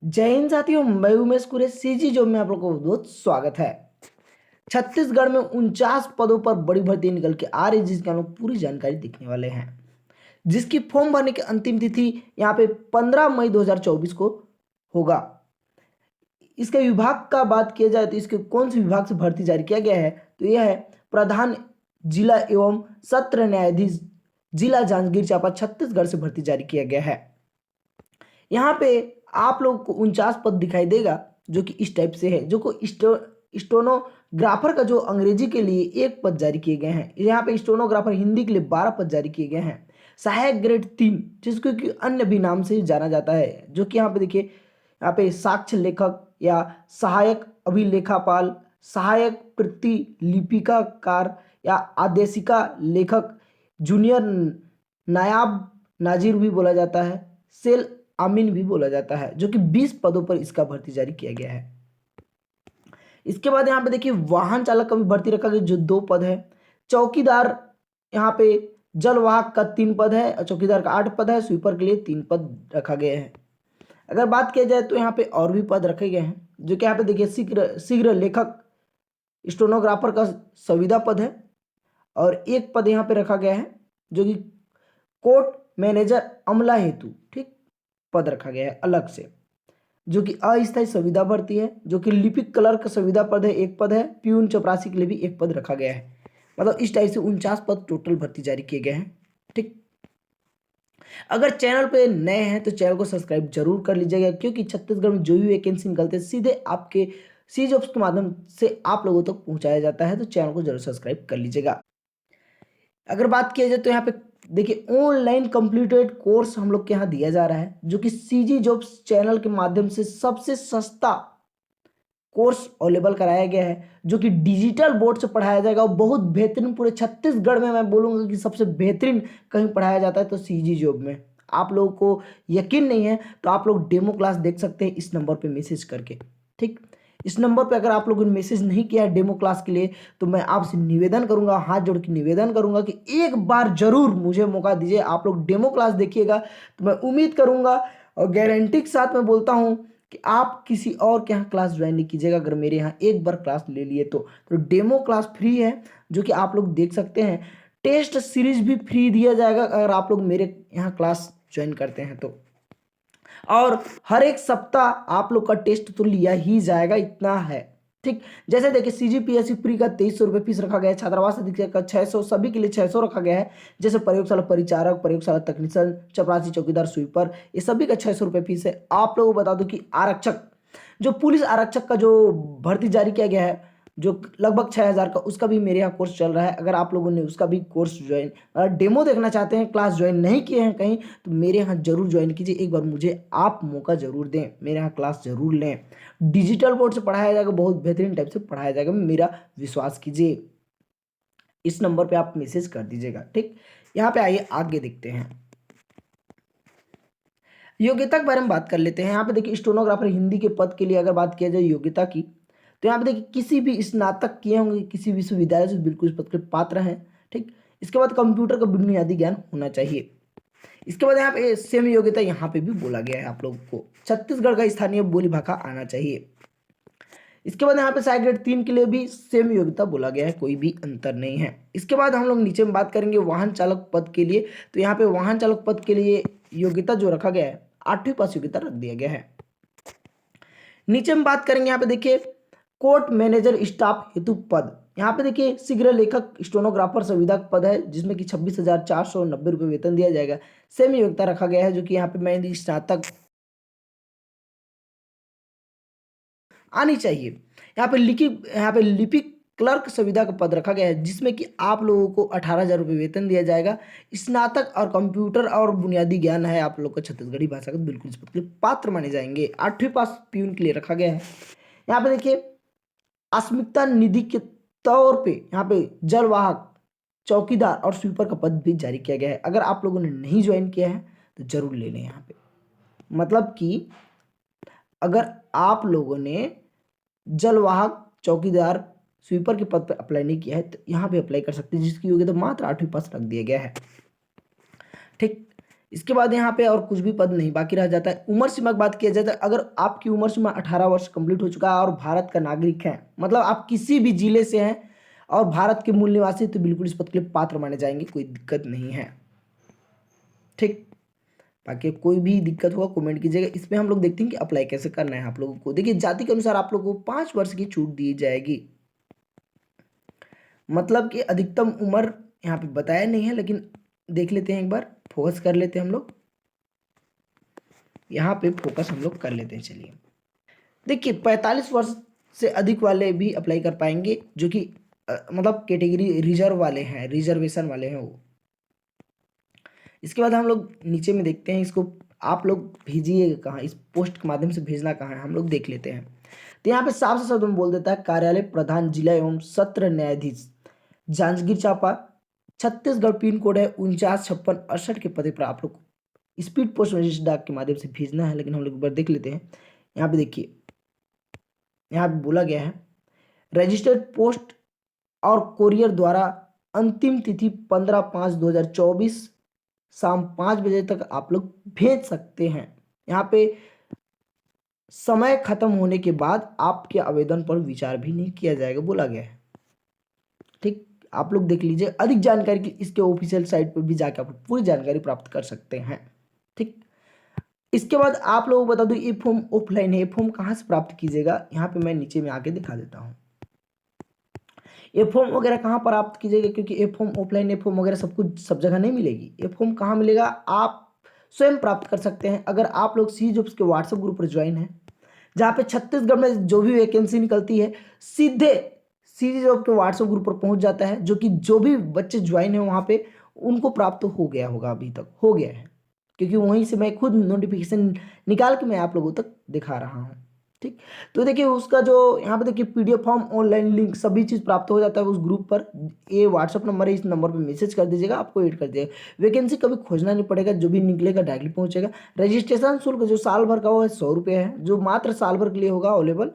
जय हिंद साथियों, मैं उमेश कुरे सीजी जॉब में आप लोगों को बहुत स्वागत है। छत्तीसगढ़ में 49 पदों पर बड़ी भर्ती निकल के आ रही है, जिसकी हम लोग पूरी जानकारी देखने वाले हैं। जिसकी फॉर्म भरने की अंतिम तिथि यहाँ पे 15 मई 2024 को होगा। इसके विभाग का बात किया जाए तो इसके कौन से विभाग से भर्ती जारी किया गया है, तो यह है प्रधान जिला एवं सत्र न्यायाधीश जिला जांजगीर चांपा छत्तीसगढ़ से भर्ती जारी किया गया है। यहाँ पे आप लोग को 49 पद दिखाई देगा, जो कि इस टाइप से है। जो को स्टोनोग्राफर का जो अंग्रेजी के लिए एक पद जारी किए गए हैं। यहाँ पे स्टोनोग्राफर हिंदी के लिए 12 पद जारी किए गए हैं। सहायक ग्रेड 3, जिसको कि अन्य भी नाम से जाना जाता है, जो कि यहाँ पे देखिए, यहाँ पे साक्ष्य लेखक या सहायक अभिलेखापाल, सहायक प्रतिलिपिकार या आदेशिका लेखक, जूनियर नायाब नाजिर भी बोला जाता है, सेल आमीन भी बोला जाता है, जो कि 20 पदों पर इसका भर्ती जारी किया गया है। इसके बाद यहाँ पे देखिए वाहन चालक का भी भर्ती रखा गया, जो 2 पद है। चौकीदार, यहाँ पे जलवाहक का 3 पद है और चौकीदार का 8 पद है। स्वीपर के लिए 3 पद रखा गया है। अगर बात किया जाए तो यहाँ पे और भी पद रखे गए हैं, जो कि यहाँ पे देखिए शीघ्र लेखक स्टोनोग्राफर का संविदा पद है, और एक पद यहाँ पे रखा गया है जो कि कोर्ट मैनेजर अमला हेतु, ठीक, पद रखा गया है अलग से, जो कि अस्थायी संविदा भर्ती है। जो कि लिपिक क्लर्क संविदा पद है, एक पद है। प्यून चपरासी के लिए भी एक पद रखा गया है। मतलब इस टाइप से 49 पद टोटल भर्ती जारी किए गए हैं, ठीक। अगर चैनल पे नए हैं तो चैनल को सब्सक्राइब जरूर कर लीजिएगा, क्योंकि छत्तीसगढ़ में जो भी वैकेंसी निकलते हैं सीधे आपके सी जॉब्स के माध्यम से आप लोगों तक पहुंचाया जाता है। तो चैनल को जरूर सब्सक्राइब कर लीजिएगा। अगर बात किया जाए तो यहाँ पे देखिए ऑनलाइन कंप्लीटेड कोर्स हम लोग के यहाँ दिया जा रहा है, जो कि सीजी जॉब्स चैनल के माध्यम से सबसे सस्ता कोर्स अवेलेबल कराया गया है, जो कि डिजिटल बोर्ड से पढ़ाया जाएगा। और बहुत बेहतरीन, पूरे छत्तीसगढ़ में मैं बोलूँगा कि सबसे बेहतरीन कहीं पढ़ाया जाता है तो सीजी जॉब में। आप लोगों को यकीन नहीं है तो आप लोग डेमो क्लास देख सकते हैं इस नंबर पे मैसेज करके, ठीक। इस नंबर पे अगर आप लोगों ने मैसेज नहीं किया है डेमो क्लास के लिए, तो मैं आपसे निवेदन करूंगा, हाथ जोड़ के निवेदन करूंगा कि एक बार जरूर मुझे मौका दीजिए। आप लोग डेमो क्लास देखिएगा तो मैं उम्मीद करूंगा और गारंटी के साथ मैं बोलता हूं कि आप किसी और के यहाँ क्लास ज्वाइन नहीं कीजिएगा। अगर मेरे यहाँ एक बार क्लास ले लिए तो डेमो क्लास फ्री है, जो कि आप लोग देख सकते हैं। टेस्ट सीरीज भी फ्री दिया जाएगा अगर आप लोग मेरे यहाँ क्लास ज्वाइन करते हैं तो। और हर एक सप्ताह आप लोग का टेस्ट तो लिया ही जाएगा, इतना है, ठीक। जैसे देखिए सीजीपीएससी प्री का 2300 रुपये फीस रखा गया है। छात्रावास अधीक्षक का 600, सभी के लिए 600 रखा गया है। जैसे प्रयोगशाला परिचारक, प्रयोगशाला तकनीशियन, चपरासी, चौकीदार, स्वीपर, ये सभी का 600 रुपये फीस है। आप लोगों को बता दूं कि आरक्षक, जो पुलिस आरक्षक का जो भर्ती जारी किया गया है, जो लगभग 6000 का, उसका भी मेरे यहाँ कोर्स चल रहा है। अगर आप लोगों ने उसका भी कोर्स ज्वाइन, अगर डेमो देखना चाहते हैं, क्लास ज्वाइन नहीं किए हैं कहीं, तो मेरे यहाँ जरूर ज्वाइन कीजिए। एक बार मुझे आप मौका जरूर दें, मेरे यहाँ क्लास जरूर लें। डिजिटल बोर्ड से पढ़ाया जाएगा, बहुत बेहतरीन टाइप से पढ़ाया जाएगा, मेरा विश्वास कीजिए। इस नंबर पे आप मैसेज कर दीजिएगा, ठीक। यहाँ पे आइए आगे देखते हैं, योग्यता के बारे में बात कर लेते हैं। यहाँ पे देखिए स्टोनोग्राफर हिंदी के पद के लिए अगर बात किया जाए योग्यता की, तो यहाँ पे देखिए किसी भी स्नातक किए होंगे किसी विश्वविद्यालय से, बिल्कुल इस पद के पात्र हैं, ठीक। इसके बाद कंप्यूटर का बुनियादी ज्ञान होना चाहिए। इसके बाद यहाँ पे सेम योग्यता यहाँ पे भी बोला गया है, आप लोगों को छत्तीसगढ़ का स्थानीय बोली भाषा आना चाहिए। इसके बाद यहाँ पे साइड ग्रेड 3 के लिए भी सेम योग्यता बोला गया है, कोई भी अंतर नहीं है। इसके बाद हम लोग नीचे में बात करेंगे वाहन चालक पद के लिए। तो यहाँ पे वाहन चालक पद के लिए योग्यता जो रखा गया है, 8वीं पास योग्यता रख दिया गया है। नीचे में बात करेंगे, यहाँ पे देखिए कोर्ट मैनेजर स्टाफ हेतु पद। यहाँ पे देखिए शीघ्र लेखक स्टोनोग्राफर संविदा पद है, जिसमें कि 26,490 रुपये वेतन दिया जाएगा। सेम योग्यता रखा गया है, जो कि यहाँ पे मैं स्नातक आनी चाहिए। यहाँ पे लिपिक क्लर्क संविदा का पद रखा गया है, जिसमें कि आप लोगों को 18,000 रुपये वेतन दिया जाएगा। स्नातक और कंप्यूटर और बुनियादी ज्ञान है आप लोग का छत्तीसगढ़ी भाषा का, बिल्कुल इस पद के लिए पात्र माने जाएंगे। 8वीं पास प्यून के लिए रखा गया है। यहाँ पे देखिए आस्मिकता निधि के तौर पे यहाँ पे जलवाहक, चौकीदार और स्वीपर का पद भी जारी किया गया है। अगर आप लोगों ने नहीं ज्वाइन किया है तो जरूर ले लें। यहाँ पे मतलब कि अगर आप लोगों ने जलवाहक, चौकीदार, स्वीपर के पद पर अप्लाई नहीं किया है तो यहाँ पे अप्लाई कर सकते हैं, जिसकी योग्यता मात्र 8वीं पास रख दिया गया है, ठीक। इसके बाद यहाँ पे और कुछ भी पद नहीं बाकी रह जाता है। उम्र सीमा की बात किया जाता है, अगर आपकी उम्र सीमा 18 वर्ष कंप्लीट हो चुका है और भारत का नागरिक है, मतलब आप किसी भी जिले से हैं और भारत के मूल निवासी, तो बिल्कुल इस पद के लिए पात्र माने जाएंगे, कोई दिक्कत नहीं है। ठीक, बाकी कोई भी दिक्कत हुआ कमेंट कीजिएगा। इसमें हम लोग देखते हैं कि अप्लाई कैसे करना है आप लोगों को। देखिए, जाति के अनुसार आप लोगों को 5 वर्ष की छूट दी जाएगी, मतलब कि अधिकतम उम्र यहाँ पे बताया नहीं है, लेकिन देख लेते हैं, एक बार फोकस कर लेते हैं हम लोग, यहाँ पे फोकस हम लोग कर लेते हैं। चलिए देखिए, 45 वर्ष से अधिक वाले भी अप्लाई कर पाएंगे, जो कि मतलब कैटेगरी रिजर्व वाले हैं, रिजर्वेशन वाले हैं वो। इसके बाद हम लोग नीचे में देखते हैं, इसको आप लोग भेजिएगा कहाँ, इस पोस्ट के माध्यम से भेजना कहाँ है, हम लोग देख लेते हैं। तो यहाँ पे साफ से शब्द में बोल देता है, कार्यालय प्रधान जिला एवं सत्र न्यायाधीश जांजगीर चांपा, छत्तीसगढ़, पिन कोड है 495668 के पते पर आप लोग स्पीड पोस्ट मैसेज डाक के माध्यम से भेजना है। लेकिन हम लोग एक बार देख लेते हैं। यहाँ पे देखिए, यहाँ पे बोला गया है, रजिस्टर्ड पोस्ट और कोरियर द्वारा अंतिम तिथि 15/5/2024 शाम 5 बजे तक आप लोग भेज सकते हैं। यहाँ पे समय खत्म होने के बाद आपके आवेदन पर विचार भी नहीं किया जाएगा, बोला गया है। ठीक, आप लोग देख लीजिए, अधिक जानकारी की इसके ऑफिशियल साइट पर भी जाकर आप पूरी जानकारी प्राप्त कर सकते हैं। ठीक, इसके बाद आप लोगों को बता दूं, ये फॉर्म ऑफलाइन है। ये फॉर्म कहाँ से प्राप्त कीजिएगा, यहाँ पे मैं नीचे में आके दिखा देता हूँ। ये फॉर्म वगैरह कहाँ प्राप्त कीजिएगा, क्योंकि ये फॉर्म ऑफलाइन, ये फॉर्म वगैरह सब कुछ सब जगह नहीं मिलेगी। ये फॉर्म कहाँ मिलेगा, आप स्वयं प्राप्त कर सकते हैं अगर आप लोग सी जॉब्स के व्हाट्सएप ग्रुप पर ज्वाइन है, जहाँ पे छत्तीसगढ़ में जो भी वैकेंसी निकलती है सीधे सी जॉब के व्हाट्सएप ग्रुप पर पहुंच जाता है, जो कि जो भी बच्चे ज्वाइन है वहाँ पे उनको प्राप्त हो गया होगा, अभी तक हो गया है, क्योंकि वहीं से मैं खुद नोटिफिकेशन निकाल के मैं आप लोगों तक दिखा रहा हूँ। ठीक, तो देखिए उसका जो यहाँ पे देखिए पीडीएफ फॉर्म, ऑनलाइन लिंक, सभी चीज़ प्राप्त हो जाता है उस ग्रुप पर। ये व्हाट्सअप नंबर है, इस नंबर पे मैसेज कर दीजिएगा, आपको ऐड कर दिएगा। वैकेंसी कभी खोजना नहीं पड़ेगा, जो भी निकलेगा डायरेक्टली पहुंचेगा। रजिस्ट्रेशन शुल्क जो साल भर का वो है 100 रुपये है, जो मात्र साल भर के लिए होगा अवेलेबल।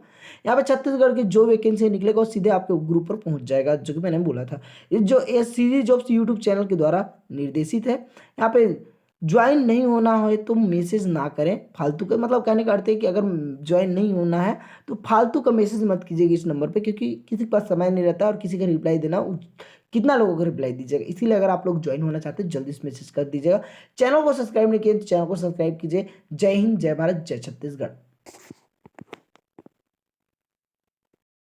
यहाँ पे छत्तीसगढ़ की जो वैकेंसी निकलेगा वो सीधे आपके ग्रुप पर पहुंच जाएगा, जो कि मैंने बोला था। ये जो सीजी जॉब्स यूट्यूब चैनल के द्वारा निर्देशित है। यहाँ पे ज्वाइन नहीं होना हो तो मैसेज ना करें फालतू का, मतलब कहने का अर्थ है कि अगर ज्वाइन नहीं होना है तो फालतू का मैसेज मत कीजिएगा इस नंबर पे, क्योंकि किसी के पास समय नहीं रहता और किसी का रिप्लाई देना, कितना लोगों को रिप्लाई दीजिएगा। इसीलिए अगर आप लोग ज्वाइन होना चाहते हैं जल्दी से मैसेज कर दीजिएगा। चैनल को सब्सक्राइब नहीं किए तो चैनल को सब्सक्राइब कीजिए। जय हिंद, जय भारत, जय छत्तीसगढ़।